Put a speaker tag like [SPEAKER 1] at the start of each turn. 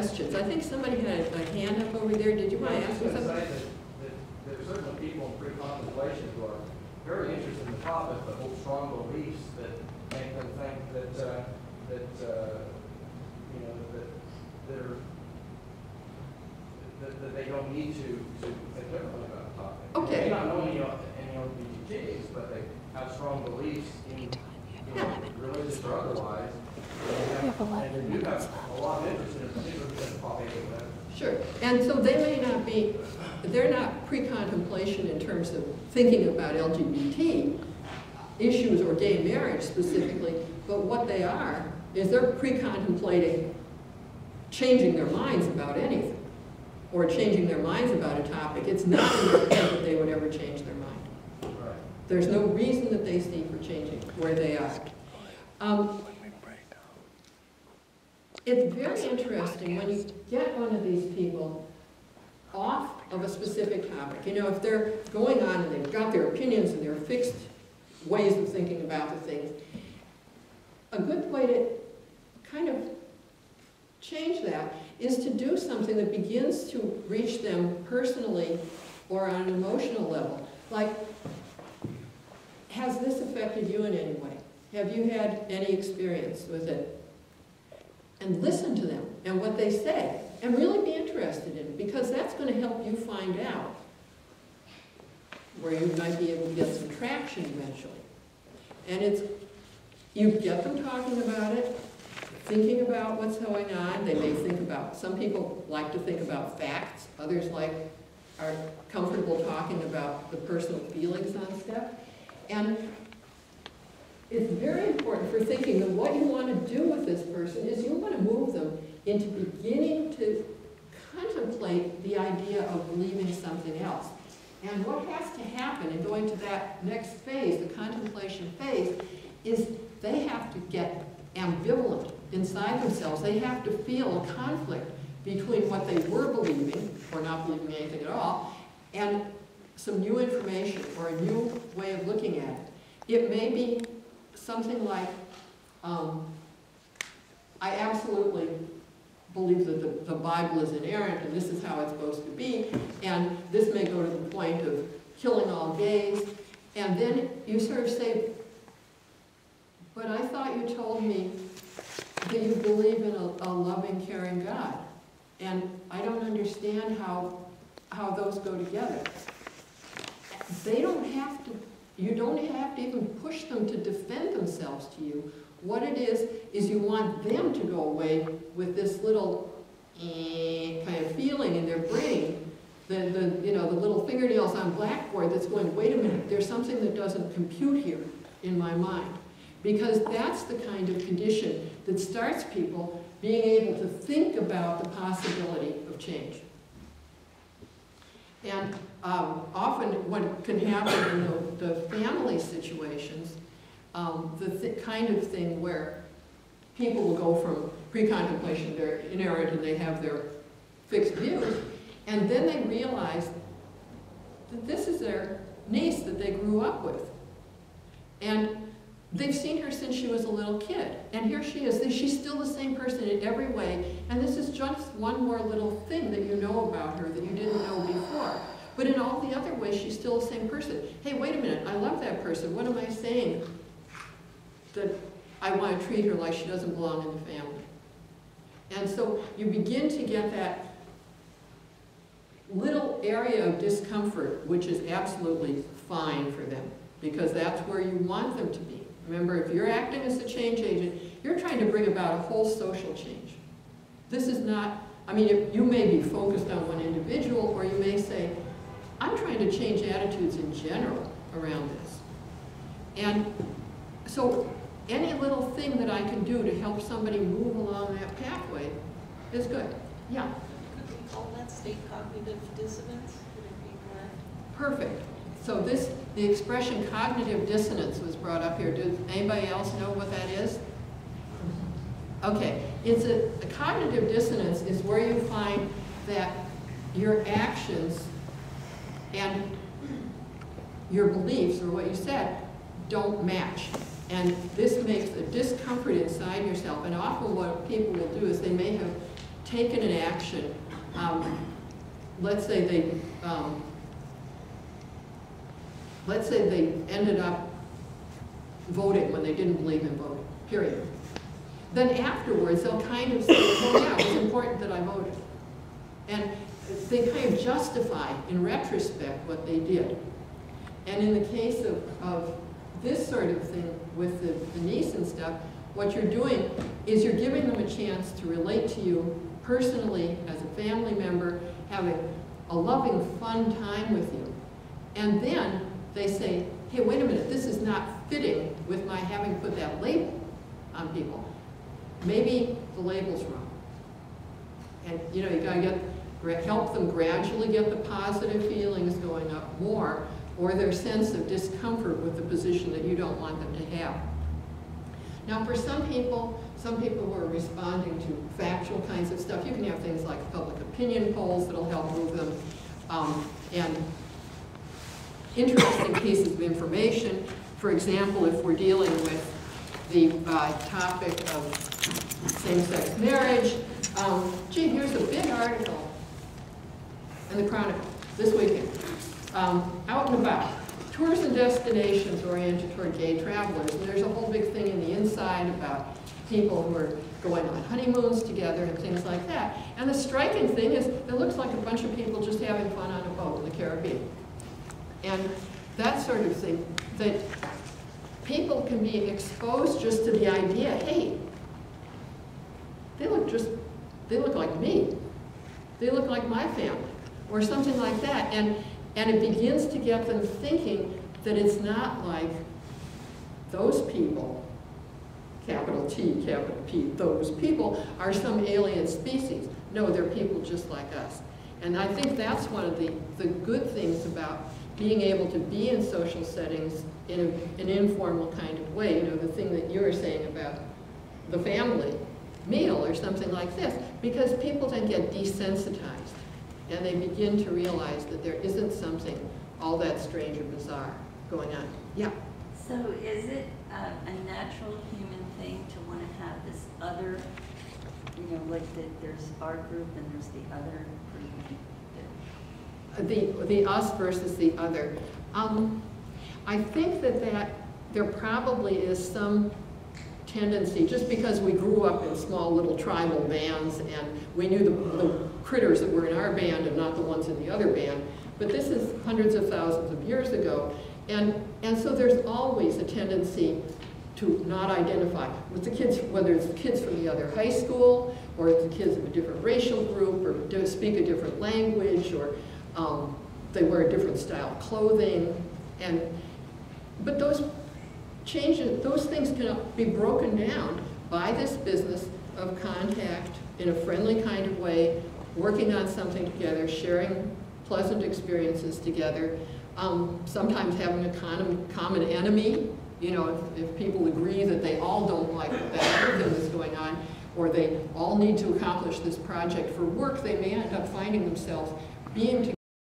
[SPEAKER 1] questions. I think somebody had a hand up over there. Did you want to ask me something?
[SPEAKER 2] I was going to say that there are certainly people in pre-contemplation who are very interested in the topic, but hold strong beliefs that make them think that you know, that they don't need to think differently about the topic.
[SPEAKER 1] Okay.
[SPEAKER 2] They may not know any LGBTs, but they have strong beliefs in, you know, religious or otherwise. And you have a lot of interest in it, particularly because of pop age or whatever.
[SPEAKER 1] Sure. And so they may not be, they're not pre-contemplation in terms of thinking about LGBT issues or gay marriage specifically, but what they are is they're pre-contemplating changing their minds about anything or changing their minds about a topic. It's not in their head that they would ever change their mind.
[SPEAKER 2] Right.
[SPEAKER 1] There's no reason that they see for changing where they are. It's very interesting when you get one of these people off of a specific topic. You know, if they're going on and they've got their opinions and their fixed ways of thinking about the things, a good way to kind of change that is to do something that begins to reach them personally or on an emotional level. Like, has this affected you in any way? Have you had any experience with it? And listen to them and what they say, and really be interested in it, because that's going to help you find out where you might be able to get some traction eventually. And it's, you get them talking about it, thinking about what's going on. They may think about, some people like to think about facts, others are comfortable talking about the personal feelings on stuff. And it's very important for thinking that what you want to do with this person is you want to move them into beginning to contemplate the idea of believing something else. And what has to happen in going to that next phase, the contemplation phase, is they have to get ambivalent inside themselves. They have to feel a conflict between what they were believing, or not believing anything at all, and some new information or a new way of looking at it. It may be something like, I absolutely believe that the Bible is inerrant and this is how it's supposed to be, and this may go to the point of killing all gays, and then you sort of say, but I thought you told me that you believe in a loving, caring God, and I don't understand how those go together. They don't have to, you don't have to even push them to defend themselves to you. What it is you want them to go away with this little kind of feeling in their brain, the little fingernails on blackboard that's going, wait a minute, there's something that doesn't compute here in my mind. Because that's the kind of condition that starts people being able to think about the possibility of change. And often what can happen in the family situations, the kind of thing where people will go from pre-contemplation, they're inerrant and they have their fixed views, and then they realize that this is their niece that they grew up with. And they've seen her since she was a little kid, and here she is. She's still the same person in every way, and this is just one more little thing that you know about her that you didn't know before. But in all the other ways, she's still the same person. Hey, wait a minute, I love that person. What am I saying that I want to treat her like she doesn't belong in the family? And so you begin to get that little area of discomfort, which is absolutely fine for them, because that's where you want them to be. Remember, if you're acting as a change agent, you're trying to bring about a whole social change. This is not, I mean, you may be focused on one individual, or you may say, I'm trying to change attitudes in general around this. And so any little thing that I can do to help somebody move along that pathway is good. Yeah?
[SPEAKER 3] Could we call that state cognitive dissonance? Would it be correct?
[SPEAKER 1] Perfect. So the expression cognitive dissonance was brought up here. Does anybody else know what that is? Okay, it's a cognitive dissonance is where you find that your actions and your beliefs, or what you said, don't match. And this makes a discomfort inside yourself. And often what people will do is they may have taken an action. Let's say they ended up voting when they didn't believe in voting, period. Then afterwards, they'll kind of say, oh yeah, it was important that I voted. And they kind of justify, in retrospect, what they did. And in the case of this sort of thing with the niece and stuff, what you're doing is you're giving them a chance to relate to you personally as a family member, having a loving, fun time with you. And then they say, hey, wait a minute, this is not fitting with my having put that label on people. Maybe the label's wrong. And you know, you gotta help them gradually get the positive feelings going up more, or their sense of discomfort with the position that you don't want them to have. Now for some people who are responding to factual kinds of stuff, you can have things like public opinion polls that'll help move them, and interesting pieces of information. For example, if we're dealing with the topic of same-sex marriage, gee, here's a big article in the Chronicle this weekend. Out and about, tours and destinations oriented toward gay travelers. And there's a whole big thing in the inside about people who are going on honeymoons together and things like that. And the striking thing is, it looks like a bunch of people just having fun on a boat in the Caribbean. And that sort of thing, that people can be exposed just to the idea, hey, they look like me. They look like my family, or something like that. And it begins to get them thinking that it's not like those people, capital T, capital P, those people are some alien species. No, they're people just like us. And I think that's one of the good things about being able to be in social settings in an informal kind of way. You know, the thing that you were saying about the family meal or something like this, because people then get desensitized and they begin to realize that there isn't something all that strange or bizarre going on. Yeah?
[SPEAKER 4] So is it a natural human thing to want to have this other, you know, like there's our group and there's the other group?
[SPEAKER 1] The us versus the other. I think that there probably is some tendency, just because we grew up in small little tribal bands and we knew the critters that were in our band and not the ones in the other band, but this is hundreds of thousands of years ago, and so there's always a tendency to not identify with the kids, whether it's the kids from the other high school, or it's the kids of a different racial group, or speak a different language, or they wear a different style of clothing, but those changes, those things can be broken down by this business of contact in a friendly kind of way, working on something together, sharing pleasant experiences together, sometimes having a common enemy. You know, if people agree that they all don't like that other thing that's going on, or they all need to accomplish this project for work, they may end up finding themselves being together